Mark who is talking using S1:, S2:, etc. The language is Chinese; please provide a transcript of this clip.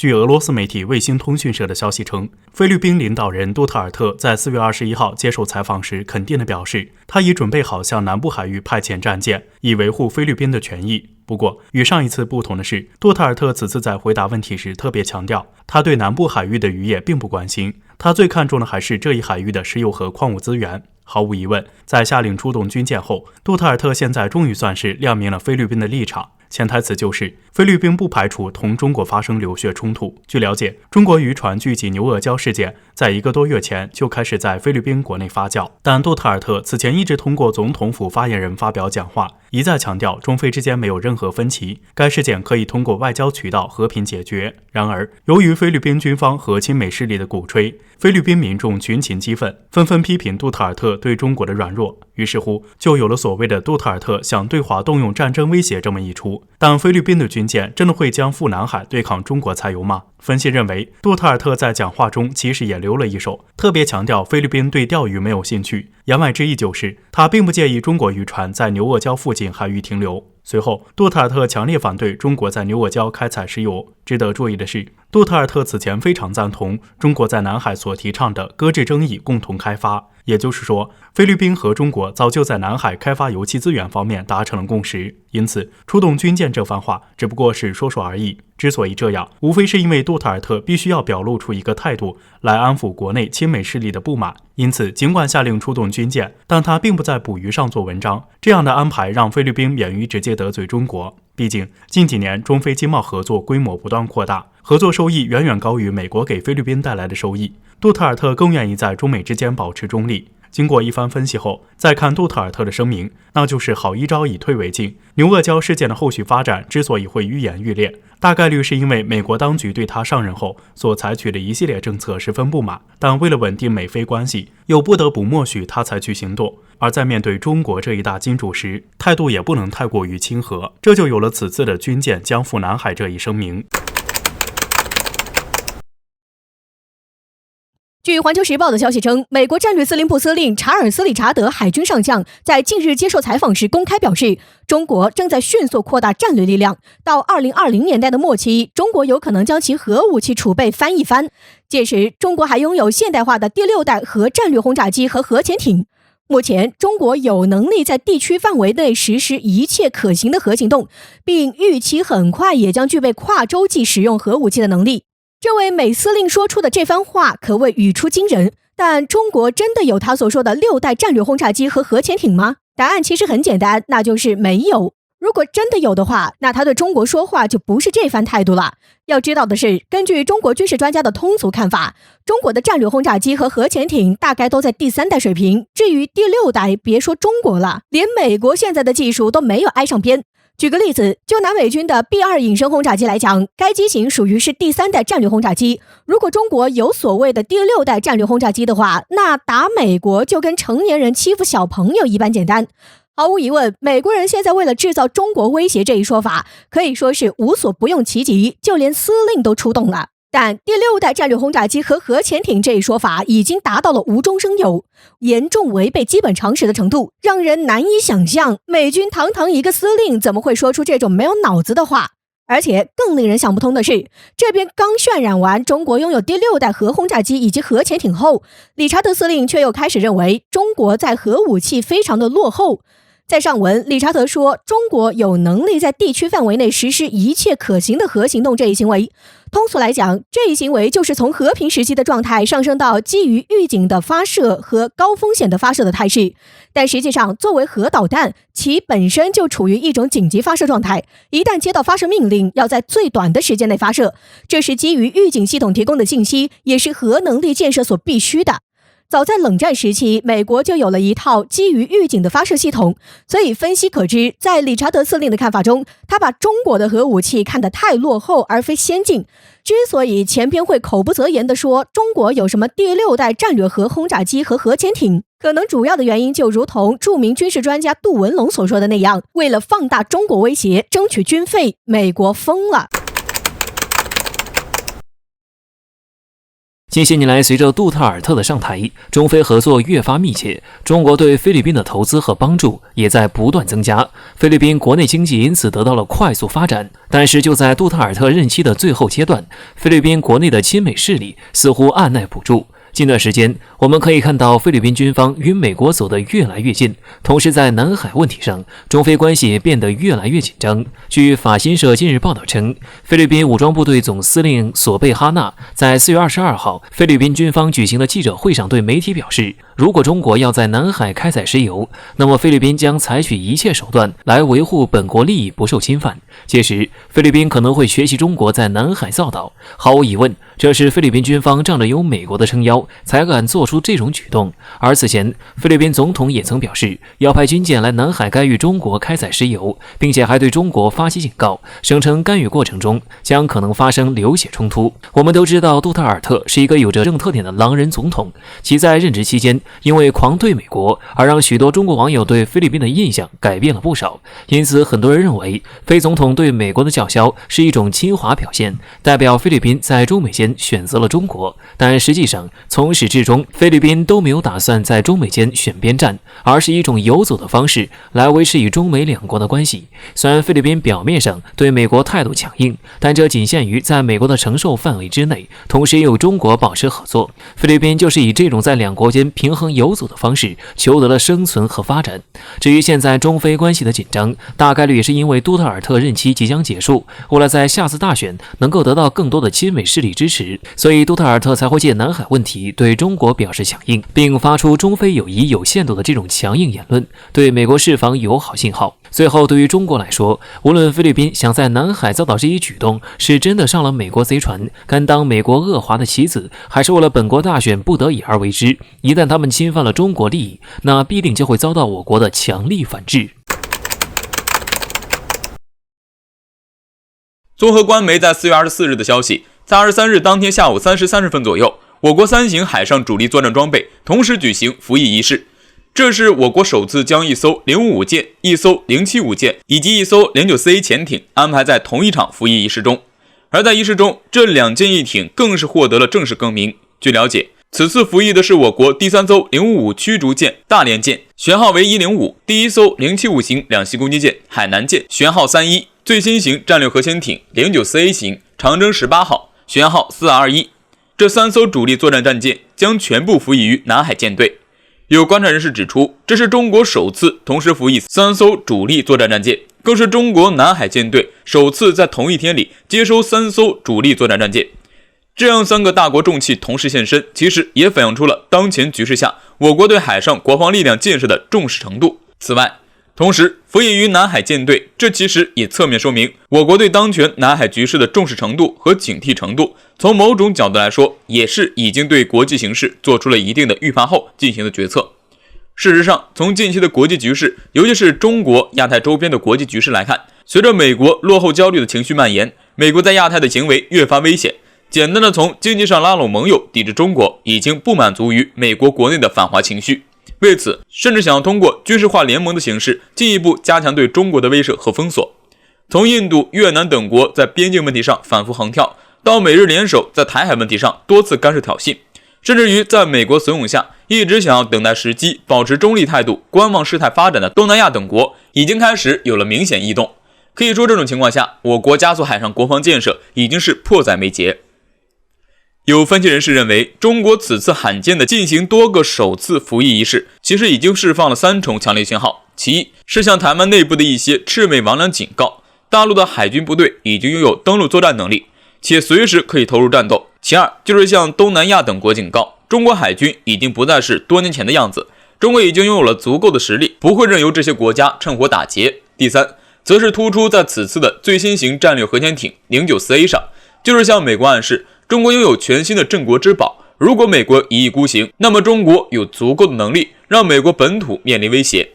S1: 据俄罗斯媒体卫星通讯社的消息称，菲律宾领导人杜特尔特在4月21号接受采访时肯定地表示，他已准备好向南部海域派遣战舰，以维护菲律宾的权益。不过，与上一次不同的是，杜特尔特此次在回答问题时特别强调，他对南部海域的渔业并不关心，他最看重的还是这一海域的石油和矿物资源。毫无疑问，在下令出动军舰后，杜特尔特现在终于算是亮明了菲律宾的立场。潜台词就是菲律宾不排除同中国发生流血冲突。据了解，中国渔船聚集牛轭礁事件在1个多月前就开始在菲律宾国内发酵，但杜特尔特此前一直通过总统府发言人发表讲话，一再强调中菲之间没有任何分歧，该事件可以通过外交渠道和平解决。然而，由于菲律宾军方和亲美势力的鼓吹，菲律宾民众群情激愤，纷纷批评杜特尔特对中国的软弱，于是乎就有了所谓的杜特尔特想对华动用战争威胁这么一出。但菲律宾的军舰真的会将赴南海对抗中国采油吗？分析认为，杜特尔特在讲话中其实也留了一手，特别强调菲律宾对钓鱼没有兴趣，言外之意就是他并不介意中国渔船在牛轭礁附近海域停留。随后，杜特尔特强烈反对中国在牛轭礁开采石油。值得注意的是，杜特尔特此前非常赞同中国在南海所提倡的搁置争议、共同开发，也就是说，菲律宾和中国早就在南海开发油气资源方面达成了共识，因此出动军舰这番话只不过是说说而已。之所以这样，无非是因为杜特尔特必须要表露出一个态度来安抚国内亲美势力的不满，因此尽管下令出动军舰，但他并不在捕鱼上做文章。这样的安排让菲律宾免于直接得罪中国。毕竟近几年中菲经贸合作规模不断扩大，合作收益远远高于美国给菲律宾带来的收益。杜特尔特更愿意在中美之间保持中立。经过一番分析后，再看杜特尔特的声明，那就是好一招以退为进。牛轭礁事件的后续发展之所以会愈演愈烈，大概率是因为美国当局对他上任后所采取的一系列政策十分不满，但为了稳定美菲关系，又不得不默许他采取行动。而在面对中国这一大金主时，态度也不能太过于亲和，这就有了此次的军舰将赴南海这一声明。
S2: 据环球时报的消息称，美国战略司令部司令查尔斯·理查德海军上将在近日接受采访时公开表示，中国正在迅速扩大战略力量，到2020年代的末期，中国有可能将其核武器储备翻一番，届时中国还拥有现代化的第6代核战略轰炸机和核潜艇。目前，中国有能力在地区范围内实施一切可行的核行动，并预期很快也将具备跨洲际使用核武器的能力。这位美司令说出的这番话可谓语出惊人，但中国真的有他所说的6代战略轰炸机和核潜艇吗？答案其实很简单，那就是没有。如果真的有的话，那他对中国说话就不是这番态度了。要知道的是，根据中国军事专家的通俗看法，中国的战略轰炸机和核潜艇大概都在第3代水平，至于第6代，别说中国了，连美国现在的技术都没有挨上边。举个例子，就拿美军的 B2 隐身轰炸机来讲，该机型属于是第3代战略轰炸机。如果中国有所谓的第6代战略轰炸机的话，那打美国就跟成年人欺负小朋友一般简单。毫无疑问，美国人现在为了制造中国威胁这一说法，可以说是无所不用其极，就连司令都出动了。但第6代战略轰炸机和核潜艇这一说法已经达到了无中生有，严重违背基本常识的程度，让人难以想象美军堂堂一个司令怎么会说出这种没有脑子的话。而且更令人想不通的是，这边刚渲染完中国拥有第6代核轰炸机以及核潜艇后，理查德司令却又开始认为中国在核武器非常的落后。在上文，理查德说中国有能力在地区范围内实施一切可行的核行动这一行为，通俗来讲，这一行为就是从和平时期的状态上升到基于预警的发射和高风险的发射的态势。但实际上，作为核导弹，其本身就处于一种紧急发射状态，一旦接到发射命令，要在最短的时间内发射，这是基于预警系统提供的信息，也是核能力建设所必须的。早在冷战时期，美国就有了一套基于预警的发射系统，所以分析可知，在理查德司令的看法中，他把中国的核武器看得太落后而非先进。之所以前边会口不择言地说中国有什么第6代战略核轰炸机和核潜艇，可能主要的原因就如同著名军事专家杜文龙所说的那样，为了放大中国威胁，争取军费，美国疯了。
S3: 近些年来，随着杜特尔特的上台，中非合作越发密切，中国对菲律宾的投资和帮助也在不断增加，菲律宾国内经济因此得到了快速发展。但是就在杜特尔特任期的最后阶段，菲律宾国内的亲美势力似乎按耐不住。近段时间，我们可以看到菲律宾军方与美国走得越来越近，同时在南海问题上，中菲关系变得越来越紧张。据法新社近日报道称，菲律宾武装部队总司令索贝哈纳在4月22号菲律宾军方举行的记者会上对媒体表示，如果中国要在南海开采石油，那么菲律宾将采取一切手段来维护本国利益不受侵犯。届时，菲律宾可能会学习中国在南海造岛。毫无疑问，这是菲律宾军方仗着有美国的撑腰，才敢做出这种举动。而此前，菲律宾总统也曾表示要派军舰来南海干预中国开采石油，并且还对中国发起警告，声称干预过程中将可能发生流血冲突。我们都知道，杜特尔特是一个有着政特点的狼人总统，其在任职期间因为狂对美国而让许多中国网友对菲律宾的印象改变了不少。因此，很多人认为菲总统对美国的叫嚣是一种亲华表现，代表菲律宾在中美间选择了中国。但实际上，从始至终，菲律宾都没有打算在中美间选边站，而是一种游走的方式来维持与中美两国的关系。虽然菲律宾表面上对美国态度强硬，但这仅限于在美国的承受范围之内，同时也与中国保持合作。菲律宾就是以这种在两国间平衡游走的方式，求得了生存和发展。至于现在中非关系的紧张，大概率也是因为杜特尔特任期即将结束，为了在下次大选能够得到更多的亲美势力支持，所以杜特尔特才会借南海问题对中国表示强硬，并发出中非友谊有限度的这种强硬言论，对美国释放友好信号。最后，对于中国来说，无论菲律宾想在南海造岛这一举动是真的上了美国贼船，甘当美国恶华的棋子，还是为了本国大选不得已而为之，一旦他们侵犯了中国利益，那必定就会遭到我国的强力反制。
S4: 综合官媒在4月24日的消息，在23日当天下午3时30分左右，我国3型海上主力作战装备同时举行服役仪式。这是我国首次将一艘055舰、一艘075舰以及一艘09CA 潜艇安排在同一场服役仪式中。而在仪式中，这2舰一艇更是获得了正式更名。据了解，此次服役的是我国第3艘055驱逐舰大连舰，舷号为105，第1艘075型两栖攻击舰海南舰，舷号31，最新型战略核潜艇09CA 型长征18号，舷号421。这3艘主力作战战舰将全部服役于南海舰队。有观察人士指出，这是中国首次同时服役3艘主力作战战舰，更是中国南海舰队首次在同一天里接收3艘主力作战战舰。这样3个大国重器同时现身，其实也反映出了当前局势下我国对海上国防力量建设的重视程度。此外，同时服役于南海舰队，这其实也侧面说明我国对当前南海局势的重视程度和警惕程度，从某种角度来说，也是已经对国际形势做出了一定的预判后进行的决策。事实上，从近期的国际局势，尤其是中国亚太周边的国际局势来看，随着美国落后焦虑的情绪蔓延，美国在亚太的行为越发危险。简单的从经济上拉拢盟友抵制中国，已经不满足于美国国内的反华情绪，为此甚至想要通过军事化联盟的形式进一步加强对中国的威慑和封锁。从印度、越南等国在边境问题上反复横跳，到美日联手在台海问题上多次干涉挑衅，甚至于在美国怂恿下一直想要等待时机保持中立态度观望事态发展的东南亚等国已经开始有了明显异动。可以说，这种情况下，我国加速海上国防建设已经是迫在眉睫。有分析人士认为，中国此次罕见的进行多个首次服役仪式，其实已经释放了3重强烈信号。其一是向台湾内部的一些魑魅魍魉警告，大陆的海军部队已经拥有登陆作战能力，且随时可以投入战斗。其二就是向东南亚等国警告，中国海军已经不再是多年前的样子，中国已经拥有了足够的实力，不会任由这些国家趁火打劫。第三则是突出在此次的最新型战略核潜艇09CA上，就是向美国暗示中国拥有全新的镇国之宝，如果美国一意孤行，那么中国有足够的能力让美国本土面临威胁。